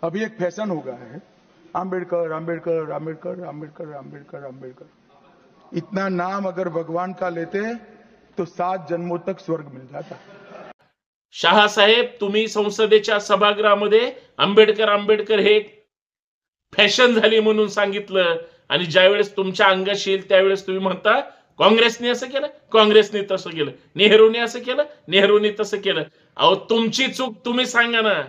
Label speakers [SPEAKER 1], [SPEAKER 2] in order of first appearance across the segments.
[SPEAKER 1] अभी एक फैशन हो गया है, आम्बेडकर आम्बेडकर आम्बेडकर आम्बेडकर आम्बेडकर आम्बेडकर। इतना नाम अगर भगवान का लेते तो 7 जन्मों तक स्वर्ग मिल जाता।
[SPEAKER 2] शहासाहेब, तुम्ही संसदेच्या सभागृहामध्ये आंबेडकर आंबेडकर हे फॅशन झाली म्हणून सांगितलं, आणि ज्यावेळेस तुमच्या अंगाशी येईल त्यावेळेस तुम्ही म्हणता काँग्रेसने असं केलं, काँग्रेसने तसं केलं, नेहरूने असं केलं, नेहरूने तसं केलं। अहो, तुमची चूक तुम्ही सांगा ना।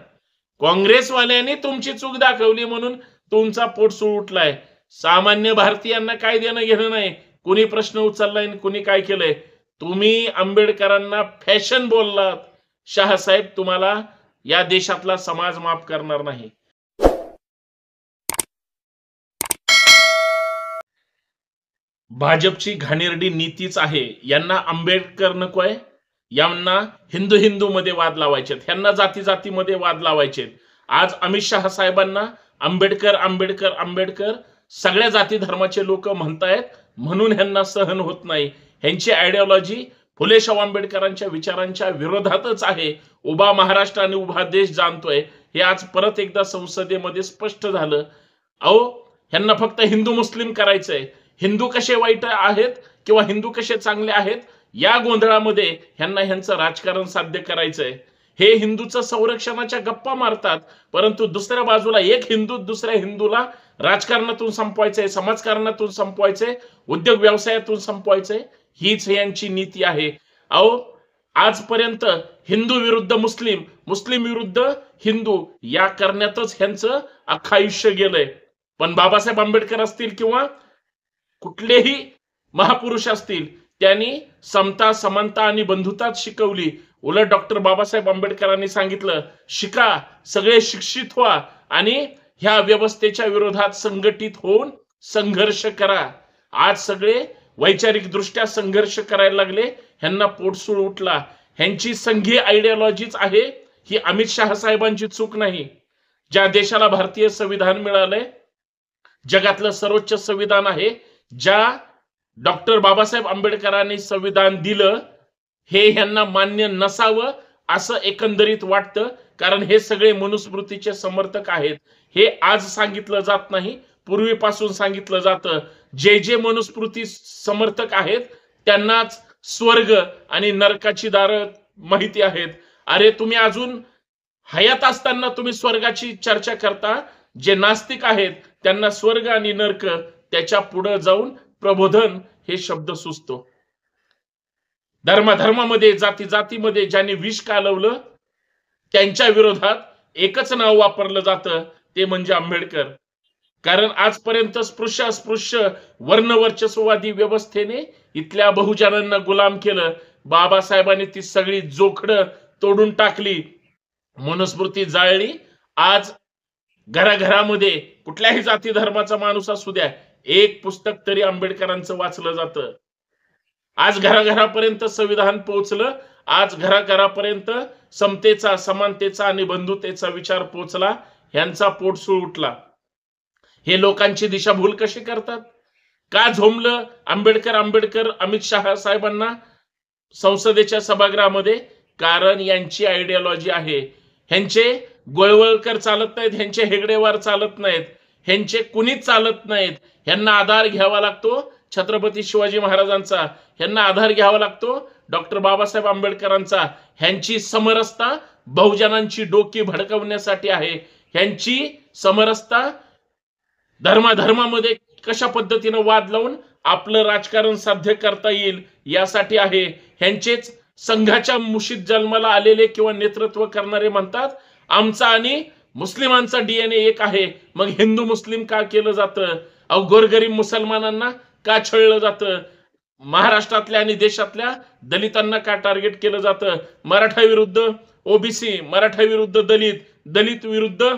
[SPEAKER 2] काँग्रेसवाल्यांनी तुमची चूक दाखवली म्हणून तुमचा पोटसूळ उठलाय। सामान्य भारतीयांना काय देणं घेणं नाही, कोणी प्रश्न उचललाय कोणी काय केलंय। तुम्ही आंबेडकरांना फॅशन बोललात। शहासाहेब, तुम्हाला या देशातला समाज माफ करणार नाही। भाजपची घाणेरडी नीतीच आहे। यांना आंबेडकर नकोय, यांना हिंदू हिंदू मध्ये वाद लावायचे, यांना जाती जातीमध्ये वाद लावायचे। आज अमित शहा साहेबांना आंबेडकर आंबेडकर आंबेडकर सगळ्या जाती धर्माचे लोक म्हणतायत म्हणून यांना सहन होत नाही। यांची आयडियोलॉजी फुले शाहू आंबेडकरांच्या विचारांच्या विरोधातच आहे। उभा महाराष्ट्र आणि उभा देश जाणतोय हे आज परत एकदा संसदेमध्ये स्पष्ट झालं। अहो, यांना फक्त हिंदू मुस्लिम करायचंय। हिंदू कसे वाईट आहेत किंवा हिंदू कसे चांगले आहेत या गोंधळामध्ये ह्यांना ह्यांचं राजकारण साध्य करायचंय। हे हिंदूचं संरक्षणाच्या गप्पा मारतात, परंतु दुसऱ्या बाजूला एक हिंदू दुसऱ्या हिंदूला राजकारणातून संपवायचंय, समाजकारणातून संपवायचंय, उद्योग व्यवसायातून संपवायचंय। हीच यांची नीती आहे। अहो, आजपर्यंत हिंदू विरुद्ध मुस्लिम, मुस्लिम विरुद्ध हिंदू या करण्यातच ह्यांचं अख्खं आयुष्य गेलंय। पण बाबासाहेब आंबेडकर असतील किंवा कुठलेही महापुरुष असतील, त्यांनी समता समानता आणि बंधुताच शिकवली। उलट डॉक्टर बाबासाहेब आंबेडकरांनी सांगितलं, शिका, सगळे शिक्षित व्हा आणि ह्या व्यवस्थेच्या विरोधात संघटित होऊन संघर्ष करा। आज सगळे वैचारिक दृष्ट्या संघर्ष करायला लागले, ह्यांना पोटसूळ उठला। ह्यांची संघीय आयडियोलॉजीच आहे, ही अमित शहा साहेबांची चूक नाही। ज्या देशाला भारतीय संविधान मिळालंय, जगातलं सर्वोच्च संविधान आहे, ज्या डॉक्टर बाबासाहेब आंबेडकरांनी संविधान दिलं, हे ह्यांना मान्य नसावं असं एकंदरीत वाटतं, कारण हे सगळे मनुस्मृतीचे समर्थक आहेत। हे आज सांगितलं जात नाही, पूर्वीपासून सांगितलं जातं। जे जे मनुस्मृती समर्थक आहेत त्यांनाच स्वर्ग आणि नरकाची दारं माहिती आहेत। अरे, तुम्ही अजून हयात असताना तुम्ही स्वर्गाची चर्चा करता। जे नास्तिक आहेत त्यांना स्वर्ग आणि नरक त्याच्या पुढे जाऊन प्रबोधन हे शब्द सुचतो। धर्मामध्ये, जाती जातीमध्ये ज्यांनी विष कालवलं त्यांच्या विरोधात एकच नाव वापरलं जातं, ते म्हणजे आंबेडकर। कारण आजपर्यंत स्पृश्य अस्पृश्य वर्णवर्चस्ववादी व्यवस्थेने इथल्या बहुजनांना गुलाम केलं। बाबासाहेबांनी ती सगळी जोखडं तोडून टाकली, मनुस्मृती जाळली। आज घराघरामध्ये कुठल्याही जाती धर्माचा माणूस असू द्या, एक पुस्तक तरी आंबेडकरांचं वाचलं जातं। आज घराघरापर्यंत संविधान पोहोचलं, आज घराघरापर्यंत समतेचा, समानतेचा आणि बंधुतेचा विचार पोहोचला। ह्यांचा पोटसूळ उठला। हे लोकांची दिशाभूल कशी करतात? का झोंबलं आंबेडकर आंबेडकर अमित शहा साहेबांना संसदेच्या सभागृहामध्ये? कारण यांची आयडियोलॉजी आहे। ह्यांचे गोळवळकर चालत नाहीत, ह्यांचे हेगडेवार चालत नाहीत, ह्यांचे कुणीच चालत नाहीत। ह्यांना आधार घ्यावा लागतो छत्रपती शिवाजी महाराजांचा, ह्यांना आधार घ्यावा लागतो डॉक्टर बाबासाहेब आंबेडकरांचा। ह्यांची समरसता बहुजनांची डोकी भडकवण्यासाठी आहे। ह्यांची समरसता धर्मामध्ये कशा पद्धतीने वाद लावून आपलं राजकारण साध्य करता येईल यासाठी आहे। ह्यांचेच संघाच्या मुशीत जन्माला आलेले किंवा नेतृत्व करणारे म्हणतात, आमचा आणि मुस्लिमांचा डीएनए एक आहे, मग हिंदू मुस्लिम का केलं जातं? अहो, गोरगरीब मुसलमानांना का छळलं जातं? महाराष्ट्रातल्या आणि देशातल्या दलितांना का टार्गेट केलं जातं? मराठा विरुद्ध ओबीसी, मराठा विरुद्ध दलित, दलित विरुद्ध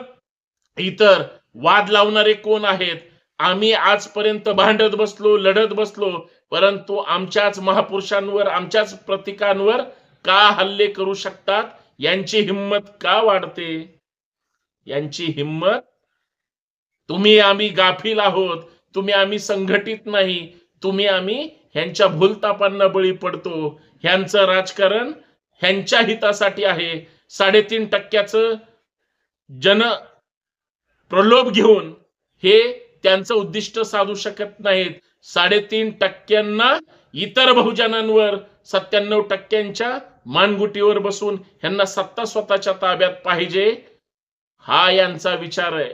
[SPEAKER 2] इतर वाद लावणारे कोण आहेत? आम्ही आजपर्यंत भांडत बसलो, लढत बसलो, परंतु आमच्याच महापुरुषांवर, आमच्याच प्रतीकांवर का हल्ले करू शकतात? यांची हिम्मत का वाढते? यांची हिम्मत, तुम्ही आम्ही गाफील आहोत, तुम्ही आम्ही संघटित नाही, तुम्ही आम्ही ह्यांच्या भूलतापांना बळी पडतो। ह्यांचं राजकारण ह्यांच्या हितासाठी आहे। 3.5% प्रलोभ घेऊन हे त्यांचं उद्दिष्ट साधू शकत नाहीत. 3.5% इतर बहुजनांवर 97% मानगुटीवर बसून ह्यांना सत्ता स्वतःच्या ताब्यात पाहिजे, हा यांचा विचार आहे.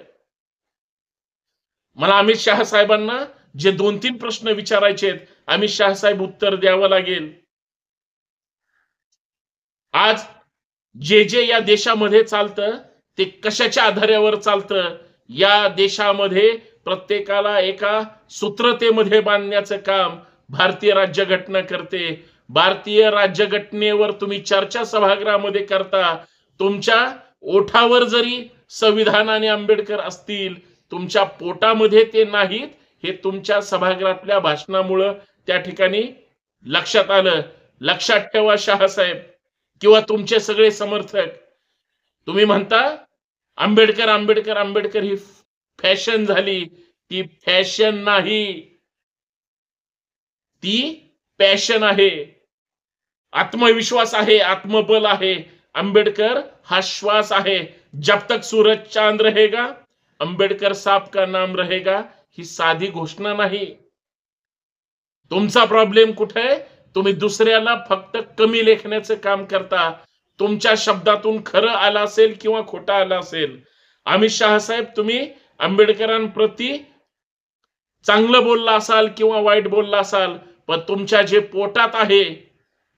[SPEAKER 2] मला अमित शहा साहेबांना जे 2-3 प्रश्न विचारायचे आहेत, अमित शहा साहेब उत्तर द्यावं लागेल. आज जे या देशामध्ये चालतं ते कशाच्या आधारावर चालतं? या देशामध्ये प्रत्येकाला एका सूत्रतेमध्ये बांधण्याचं काम भारतीय राज्यघटना करते. भारतीय राज्यघटनेवर तुम्ही चर्चा सभागृहामध्ये करता, तुमच्या ओठावर जरी संविधान आणि आंबेडकर असतील, तुमच्या पोटामध्ये ते नाहीत, हे तुमच्या सभागृहातल्या भाषणामुळं त्या ठिकाणी लक्षात आलं. लक्षात ठेवा शहासाहेब किंवा तुमचे सगळे समर्थक. तुम्ही म्हणता आंबेडकर आंबेडकर आंबेडकर ही फॅशन झाली. ती फॅशन नाही, ती पॅशन आहे, आत्मविश्वास आहे, आत्मबल आहे. आंबेडकर हा श्वास आहे. जब तक सूरज चांद रहेगा आंबेडकर साहब का नाम रहेगा ही साधी घोषणा नाही. तुमचा प्रॉब्लेम कुठे आहे? तुम्ही दुसऱ्याला फक्त कमी लेखण्याचं काम करता. तुमच्या शब्दातून खरं आलं असेल किंवा खोटं आलं असेल. अमित शहा साहेब, तुम्ही आंबेडकरांप्रती चांगलं बोलला असाल किंवा वाईट बोलला असाल, पण तुमच्या जे पोटात आहे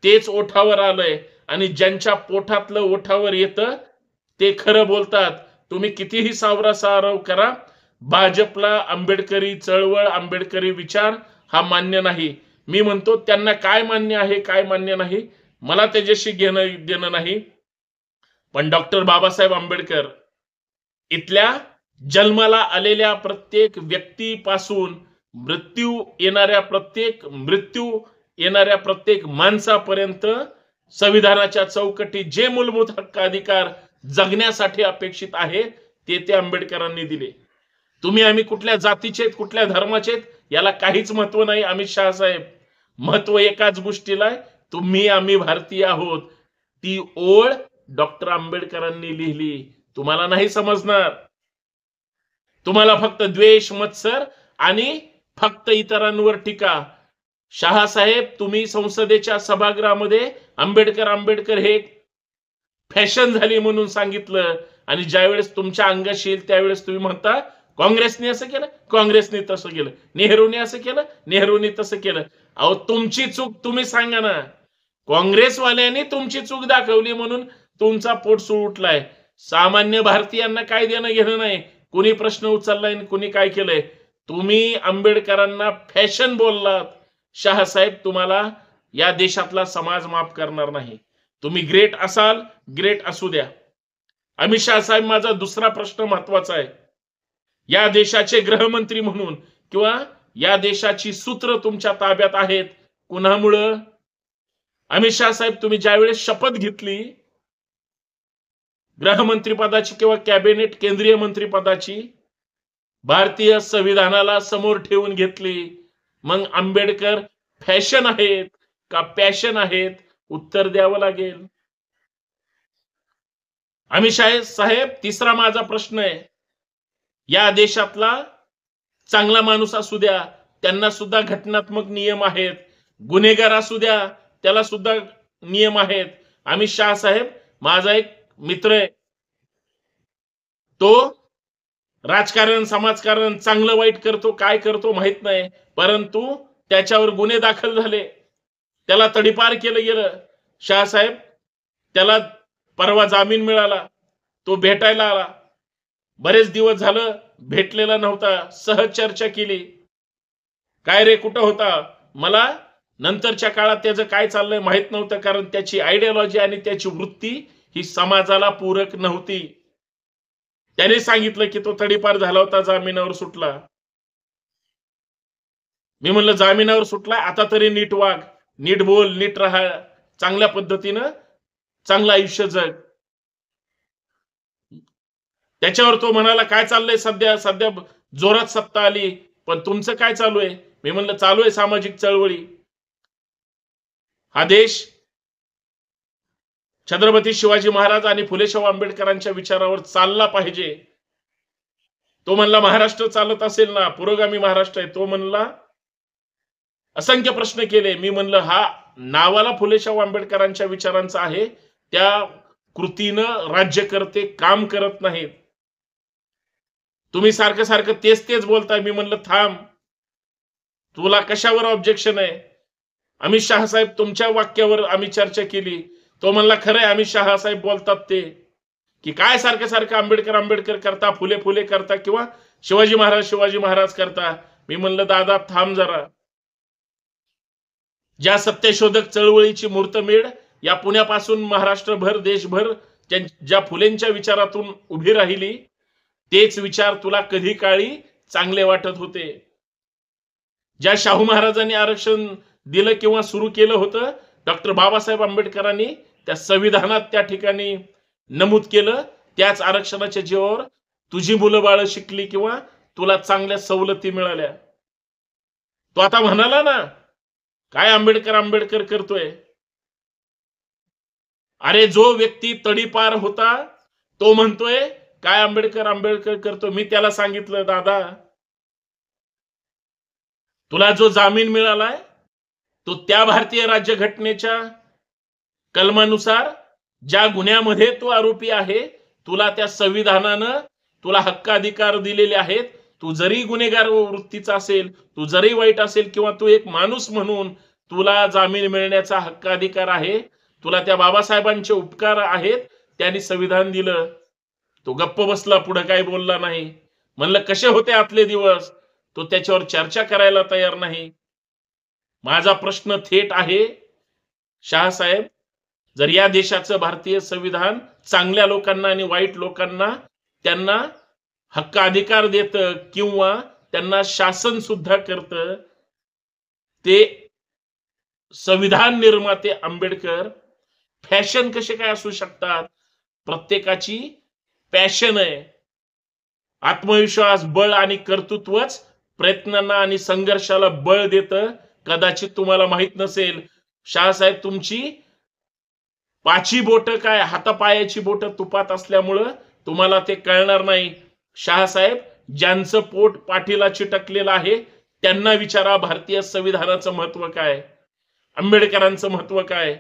[SPEAKER 2] तेच ओठावर आलंय, आणि ज्यांच्या पोटातलं ओठावर येतं ते खरं बोलतात. तुम्ही कितीही सावरासारव करा, भाजपला आंबेडकरी चळवळ, आंबेडकरी विचार हा मान्य नाही. मी म्हणतो त्यांना काय मान्य आहे काय मान्य नाही मला त्याच्याशी घेणं देणं नाही. पण डॉक्टर बाबासाहेब आंबेडकर इथल्या जन्माला आलेल्या प्रत्येक व्यक्तीपासून मृत्यू येणाऱ्या प्रत्येक माणसापर्यंत संविधानाच्या चौकटीत जे मूलभूत हक्क अधिकार जगण्यासाठी अपेक्षित आहेत ते आंबेडकरांनी दिले. तुम्ही आम्ही कुठल्या जातीचे कुठल्या धर्माचे याला काहीच महत्व नाही. अमित शहा साहेब, महत्व एकाच गोष्टीला आहे, तुम्ही आम्ही भारतीय आहोत. ती ओळ डॉक्टर आंबेडकरांनी लिहिली. तुम्हाला नाही समजणार. तुम्हाला फक्त द्वेष, मत्सर आणि फक्त इतरांवर टीका. शहासाहेब, तुम्ही संसदेच्या सभागृहामध्ये आंबेडकर आंबेडकर हे फॅशन झाली म्हणून सांगितलं, आणि ज्यावेळेस तुमच्या अंगाशी येईल त्यावेळेस तुम्ही म्हणता काँग्रेसने असं केलं, काँग्रेसने तसं केलं, नेहरूने असं केलं, नेहरूने तसं केलं. अहो, तुमची चूक तुम्ही सांगा ना. काँग्रेसवाल्यांनी तुमची चूक दाखवली म्हणून तुमचा पोटसूळ उठलाय. सामान्य भारतीयांना काय देणं घेणं नाही. कुणी प्रश्न उचललाय कुणी काय केलंय. तुम्ही आंबेडकरांना फॅशन बोललात. शहासाहेब, तुम्हाला या देशातला समाज माफ करणार नाही. तुम्ही ग्रेट असाल, ग्रेट असू द्या. अमित शहा साहेब, माझा दुसरा प्रश्न महत्वाचा आहे. या देशाचे गृहमंत्री म्हणून किंवा या देशाची सूत्र तुमच्या ताब्यात आहेत, कुणामुळं? अमित शहा साहेब, तुम्ही ज्यावेळेस शपथ घेतली गृहमंत्री पदाची किंवा कॅबिनेट केंद्रीय मंत्री पदाची, भारतीय संविधानाला समोर ठेवून घेतली. मग आंबेडकर फॅशन आहेत का पॅशन आहेत? उत्तर द्यावं लागेल. अमित शहा साहेब, तिसरा माझा प्रश्न आहे. या देशातला चांगला माणूस असू द्या, त्यांना सुद्धा घटनात्मक नियम आहेत. गुन्हेगार असू द्या, त्याला सुद्धा नियम आहेत. अमित शहा साहेब, माझा एक मित्र आहे, तो राजकारण समाजकारण चांगलं वाईट करतो, काय करतो माहित नाही, परंतु त्याच्यावर गुन्हे दाखल झाले, त्याला तडीपार केलं गेलं. शहासाहेब, त्याला परवा जामीन मिळाला, तो भेटायला आला. बरेच दिवस झालं भेटलेला नव्हता. सहज चर्चा केली. काय रे, कुठं होता? मला नंतरच्या काळात त्याचं काय चाललंय माहित नव्हतं, कारण त्याची आयडियोलॉजी आणि त्याची वृत्ती ही समाजाला पूरक नव्हती. त्याने सांगितलं की तो तडीपार झाला होता, जामिनावर सुटला. मी म्हणलं, जामिनावर सुटला, आता तरी नीट वाग, नीट बोल, नीट राहा, चांगल्या पद्धतीनं चांगलं आयुष्य जग. त्याच्यावर तो म्हणाला, काय चाललंय सध्या जोरात सत्ता आली, पण तुमचं काय चालू आहे? मी म्हणलं, चालू आहे सामाजिक चळवळी. हा देश छत्रपती शिवाजी महाराज आणि फुले शाहू आंबेडकरांच्या विचारावर चालला पाहिजे. तो म्हणला महाराष्ट्र चालत असेल ना, पुरोगामी महाराष्ट्र आहे, तो म्हणला असंख्य प्रश्न केले. मी म्हणलं हा नावाला फुलेशाह आंबेडकरांच्या विचारांचा आहे, त्या कृतीनं राज्य करते, काम करत नाहीत. तुम्ही सारखं सारखं तेच तेच बोलताय. मी म्हणलं थांब, तुला कशावर ऑब्जेक्शन आहे? अमित शहा साहेब तुमच्या वाक्यावर आम्ही चर्चा केली. तो म्हणला खरंय अमित शहा साहेब बोलतात ते की काय सारखं सारखं आंबेडकर आंबेडकर करता, फुले फुले करता किंवा शिवाजी महाराज करता. मी म्हणलं दादा थांब जरा. ज्या सत्यशोधक चळवळीची मुहूर्तमेढ या पुण्यापासून महाराष्ट्रभर देशभर ज्या फुलेंच्या विचारातून उभी राहिली, तेच विचार तुला कधी काळी चांगले वाटत होते. ज्या शाहू महाराजांनी आरक्षण दिलं किंवा सुरू केलं होतं, डॉक्टर बाबासाहेब आंबेडकरांनी त्या संविधानात त्या ठिकाणी नमूद केलं, त्याच आरक्षणाच्या जीवावर तुझी मुलं बाळ शिकली किंवा तुला चांगल्या सवलती मिळाल्या. तो आता म्हणाला ना काय आंबेडकर आंबेडकर करतोय. अरे जो व्यक्ती तडीपार होता तो म्हणतोय काय आंबेडकर आंबेडकर करतो. मी त्याला सांगितलं दादा, तुला जो जामीन मिळालाय तो त्या भारतीय राज्यघटनेच्या कलमानुसार ज्या गुन्ह्यामध्ये तू आरोपी आहे, तुला त्या संविधानानं तुला हक्क अधिकार दिलेले आहेत. तू जरी गुन्हेगार वृत्तीचा असेल, तू जरी वाईट असेल किंवा तू एक माणूस म्हणून तुला जामीन मिळण्याचा हक्क अधिकार आहे. तुला त्या बाबासाहेबांचे उपकार आहेत, त्यांनी संविधान दिलं. तो गप्प बसला, पुढे काही बोलला नाही. म्हणलं कसे होते आतले दिवस, तो त्याच्यावर चर्चा करायला तयार नाही. माझा प्रश्न थेट आहे, शहासाहेब, जर या देशाचं भारतीय संविधान चांगल्या लोकांना आणि वाईट लोकांना त्यांना हक्क अधिकार देतं किंवा त्यांना शासन सुद्धा करतं, ते संविधान निर्माते आंबेडकर फॅशन कसे काय असू शकतात? प्रत्येकाची पॅशन आहे. आत्मविश्वास, बळ आणि कर्तृत्वच प्रयत्नांना आणि संघर्षाला बळ देतं. कदाचित तुम्हाला माहित नसेल, शहासाहेब तुमची पाची बोट काय हातापायाची बोट तुपात असल्यामुळं तुम्हाला ते कळणार नाही. शहासाहेब, ज्यांचं पोट पाठीला चिटकलेलं आहे त्यांना विचारा भारतीय संविधानाचं महत्व काय, आंबेडकरांचं महत्व काय.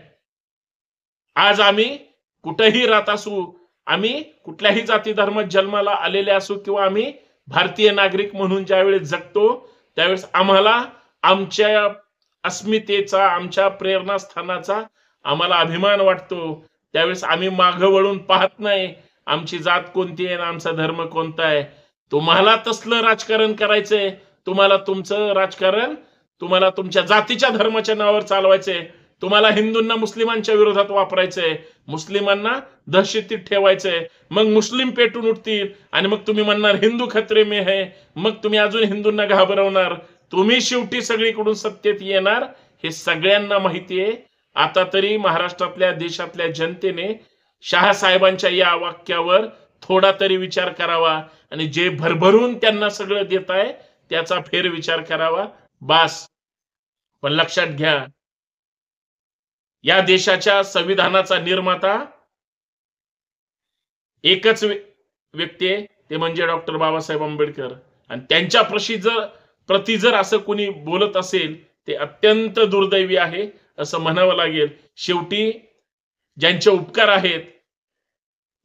[SPEAKER 2] आज आम्ही कुठेही राहत असू, आम्ही कुठल्याही जाती धर्मात जन्माला आलेले असू किंवा आम्ही भारतीय नागरिक म्हणून ज्यावेळेस जगतो त्यावेळेस आम्हाला आमच्या अस्मितेचा, आमच्या प्रेरणास्थानाचा आम्हाला अभिमान वाटतो. त्यावेळेस आम्ही मागं वळून पाहत नाही आमची जात कोणती आहे, आमचा धर्म कोणता आहे. तुम्हाला तसलं राजकारण करायचंय, तुम्हाला तुमचं राजकारण तुम्हाला तुमच्या जातीच्या धर्माच्या नावावर चालवायचंय, तुम्हाला हिंदूंना मुस्लिमांच्या विरोधात वापरायचंय, मुस्लिमांना दहशतीत ठेवायचंय. मग मुस्लिम पेटून उठतील आणि मग तुम्ही म्हणणार हिंदू खतरे में है, मग तुम्ही अजून हिंदूंना घाबरवणार. तुम्ही शेवटी सगळीकडून सत्तेत येणार हे सगळ्यांना माहिती आहे. आता तरी महाराष्ट्रातल्या देशातल्या जनतेने शहासाहेबांच्या या वाक्यावर थोडा तरी विचार करावा आणि जे भरभरून त्यांना सगळं देत आहे त्याचा फेर विचार करावा. बास. पण लक्षात घ्या, या देशाच्या संविधानाचा निर्माता एकच व्यक्ती आहे, ते म्हणजे डॉक्टर बाबासाहेब आंबेडकर. आणि त्यांच्या प्रति जर असं कोणी बोलत असेल ते अत्यंत दुर्दैवी आहे असं म्हणावं लागेल. शेवटी ज्यांचे उपकार आहेत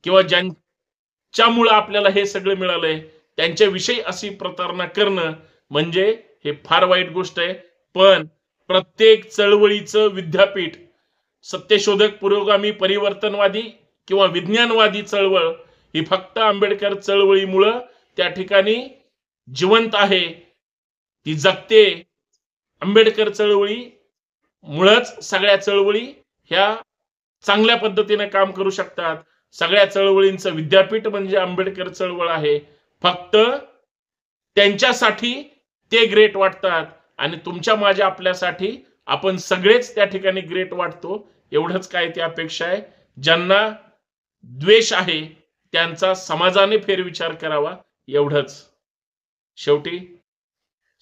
[SPEAKER 2] किंवा ज्यांच्यामुळे आपल्याला हे सगळं मिळालंय त्यांच्याविषयी अशी प्रतारणा करणं म्हणजे हे फार वाईट गोष्ट आहे. पण प्रत्येक चळवळीचं विद्यापीठ, सत्यशोधक, पुरोगामी, परिवर्तनवादी किंवा विज्ञानवादी चळवळ ही फक्त आंबेडकर चळवळीमुळं त्या ठिकाणी जिवंत आहे, ती जगते. आंबेडकर चळवळी मुळच सगळ्या चळवळी ह्या चांगल्या पद्धतीने काम करू शकतात. सगळ्या चळवळींचं विद्यापीठ म्हणजे आंबेडकर चळवळ आहे. फक्त त्यांच्यासाठी ते ग्रेट वाटतात आणि तुमच्या माझ्या आपल्यासाठी आपण सगळेच त्या ठिकाणी ग्रेट वाटतो. एवढंच काय ती अपेक्षा आहे. ज्यांना द्वेष आहे त्यांचा समाजाने फेरविचार करावा, एवढंच. शेवटी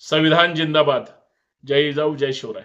[SPEAKER 2] संविधान जिंदाबाद. जय जिजाऊ, जय शिवराय.